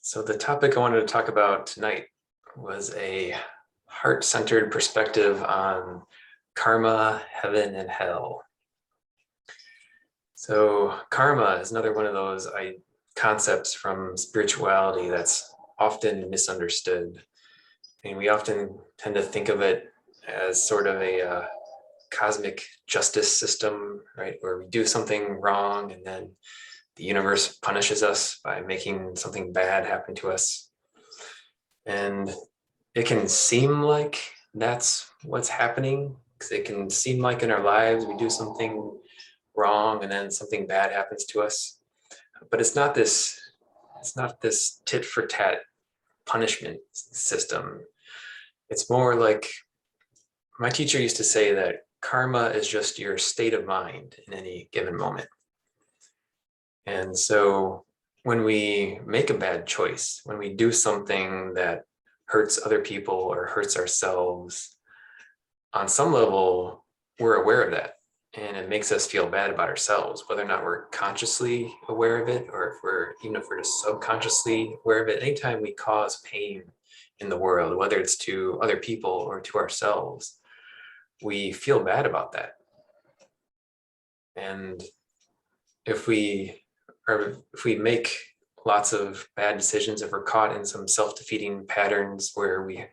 So the topic I wanted to talk about tonight was a heart-centered perspective on karma, heaven, and hell. So karma is another one of those concepts from spirituality that's often misunderstood. And we often tend to think of it as sort of a cosmic justice system, right? Where we do something wrong and then the universe punishes us by making something bad happen to us. And it can seem like that's what's happening, because it can seem like in our lives we do something wrong and then something bad happens to us. But it's not this tit for tat punishment system. It's more like, my teacher used to say that karma is just your state of mind in any given moment. And so when we make a bad choice, when we do something that hurts other people or hurts ourselves, on some level, we're aware of that. And it makes us feel bad about ourselves, whether or not we're consciously aware of it, or even if we're just subconsciously aware of it. Anytime we cause pain in the world, whether it's to other people or to ourselves, we feel bad about that. And if we make lots of bad decisions, if we're caught in some self-defeating patterns where we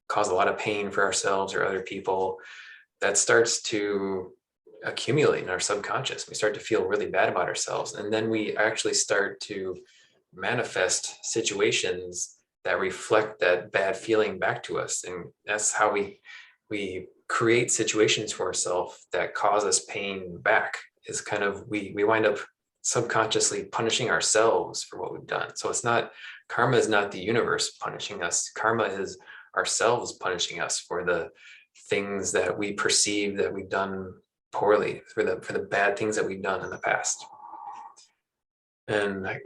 cause a lot of pain for ourselves or other people, that starts to accumulate in our subconscious. We start to feel really bad about ourselves. And then we actually start to manifest situations that reflect that bad feeling back to us. And that's how we create situations for ourselves that cause us pain back. Is kind of, we wind up subconsciously punishing ourselves for what we've done. So karma is not the universe punishing us. Karma is ourselves punishing us for the things that we perceive that we've done poorly, for the bad things that we've done in the past. And I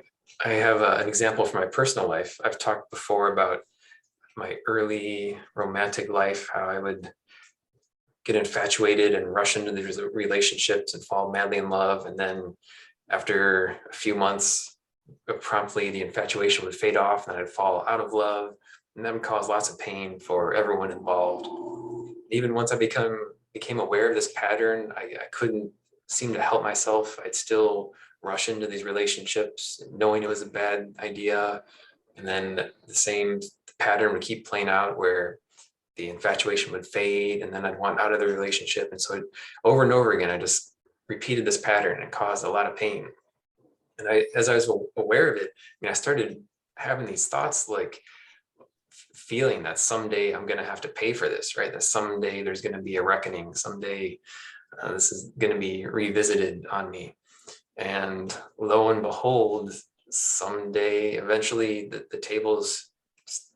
have an example from my personal life. I've talked before about my early romantic life, how I would get infatuated and rush into these relationships and fall madly in love. And then after a few months, promptly the infatuation would fade off and I'd fall out of love, and that would cause lots of pain for everyone involved. Even once I became aware of this pattern, I couldn't seem to help myself. I'd still rush into these relationships knowing it was a bad idea. And then the same pattern would keep playing out, where the infatuation would fade and then I'd want out of the relationship. And so over and over again, I just repeated this pattern and caused a lot of pain. And as I was aware of it, I started having these thoughts, like feeling that someday I'm going to have to pay for this, right? That someday there's going to be a reckoning. Someday this is going to be revisited on me. And lo and behold, someday, eventually, the tables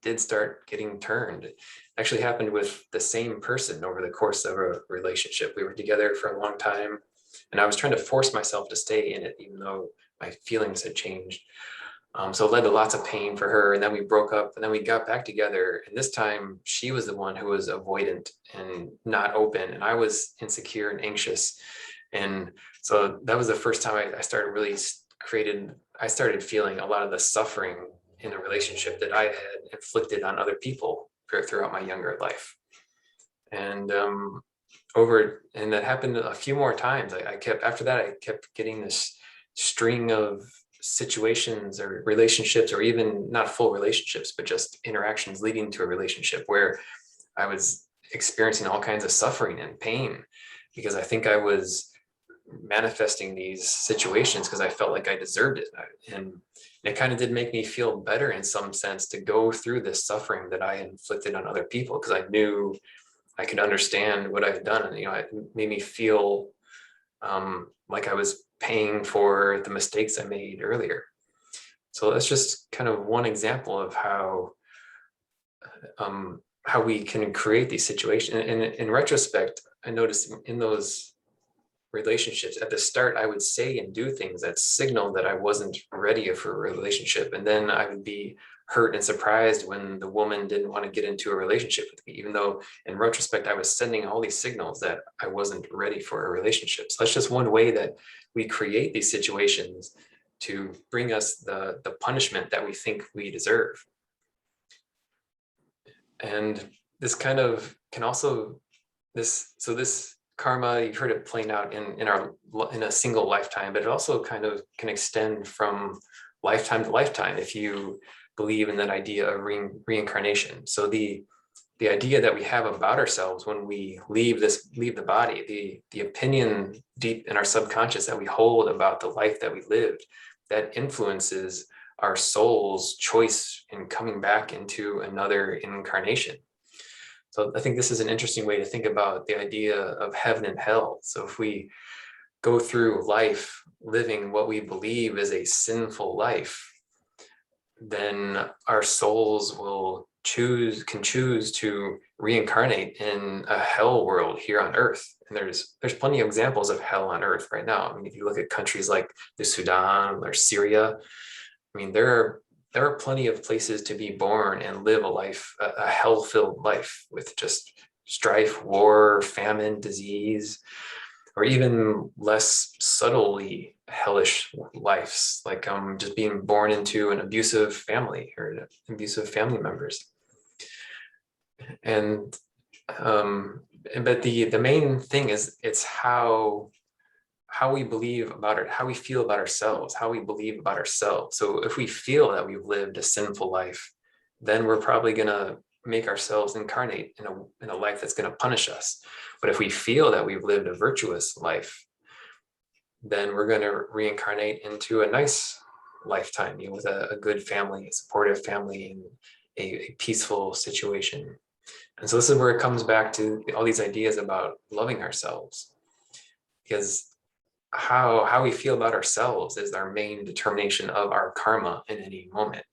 did start getting turned. It actually happened with the same person over the course of a relationship. We were together for a long time, and I was trying to force myself to stay in it, even though my feelings had changed. So it led to lots of pain for her. And then we broke up, and then we got back together. And this time she was the one who was avoidant and not open. And I was insecure and anxious. And so that was the first time I started feeling a lot of the suffering in a relationship that I had inflicted on other people throughout my younger life. And that happened a few more times. After that, I kept getting this string of situations or relationships, or even not full relationships, but just interactions leading to a relationship, where I was experiencing all kinds of suffering and pain because I think I was manifesting these situations because I felt like I deserved it. And it kind of did make me feel better in some sense to go through this suffering that I inflicted on other people, because I knew I could understand what I've done. And, it made me feel like I was paying for the mistakes I made earlier. So that's just kind of one example of how we can create these situations. And in retrospect, I noticed in those relationships, at the start, I would say and do things that signaled that I wasn't ready for a relationship. And then I would be hurt and surprised when the woman didn't want to get into a relationship with me, even though in retrospect, I was sending all these signals that I wasn't ready for a relationship. So that's just one way that we create these situations to bring us the punishment that we think we deserve. And this kind of can also, this karma, you've heard it playing out in a single lifetime, but it also kind of can extend from lifetime to lifetime if you believe in that idea of reincarnation. So the idea that we have about ourselves when we leave the body, the opinion deep in our subconscious that we hold about the life that we lived, that influences our soul's choice in coming back into another incarnation. So I think this is an interesting way to think about the idea of heaven and hell. So if we go through life living what we believe is a sinful life, then our souls can choose to reincarnate in a hell world here on earth. And there's plenty of examples of hell on earth right now. I mean, if you look at countries like the Sudan or Syria, I mean, there are plenty of places to be born and live a hell-filled life with just strife, war, famine, disease, or even less subtly hellish lives, like just being born into an abusive family or abusive family members. And but the main thing is it's how we believe about it, how we feel about ourselves, how we believe about ourselves. So if we feel that we've lived a sinful life, then we're probably going to make ourselves incarnate in a life that's going to punish us. But if we feel that we've lived a virtuous life, then we're going to reincarnate into a nice lifetime, with a good family, a supportive family, and a peaceful situation. And so this is where it comes back to all these ideas about loving ourselves, because how we feel about ourselves is our main determination of our karma in any moment.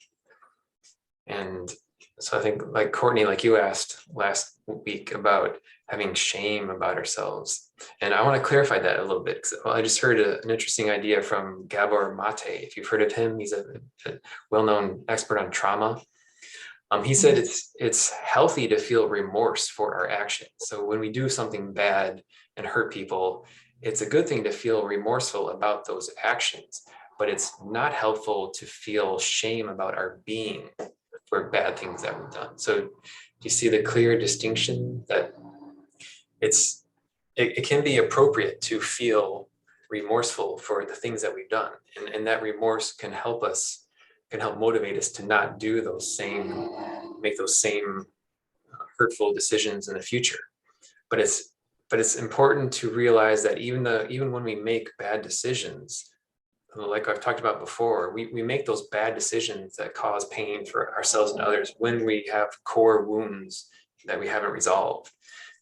And so I think, like Courtney, like you asked last week about having shame about ourselves. And I want to clarify that a little bit, because I just heard an interesting idea from Gabor Mate. If you've heard of him, he's a well-known expert on trauma. He said it's healthy to feel remorse for our actions. So when we do something bad and hurt people, it's a good thing to feel remorseful about those actions, but it's not helpful to feel shame about our being for bad things that we've done. So do you see the clear distinction that it can be appropriate to feel remorseful for the things that we've done, and that remorse can help motivate us to not make those same hurtful decisions in the future. But it's important to realize that even when we make bad decisions, like I've talked about before, we make those bad decisions that cause pain for ourselves and others when we have core wounds that we haven't resolved.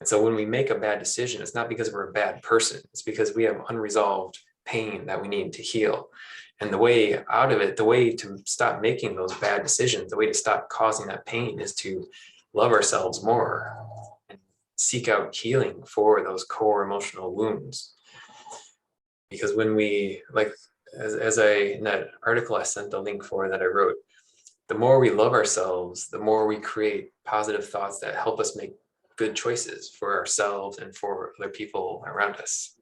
And so when we make a bad decision, it's not because we're a bad person, it's because we have unresolved pain that we need to heal. And the way out of it, the way to stop making those bad decisions, the way to stop causing that pain is to love ourselves more and seek out healing for those core emotional wounds. Because when we, like, in that article I sent the link for that I wrote, the more we love ourselves, the more we create positive thoughts that help us make good choices for ourselves and for other people around us.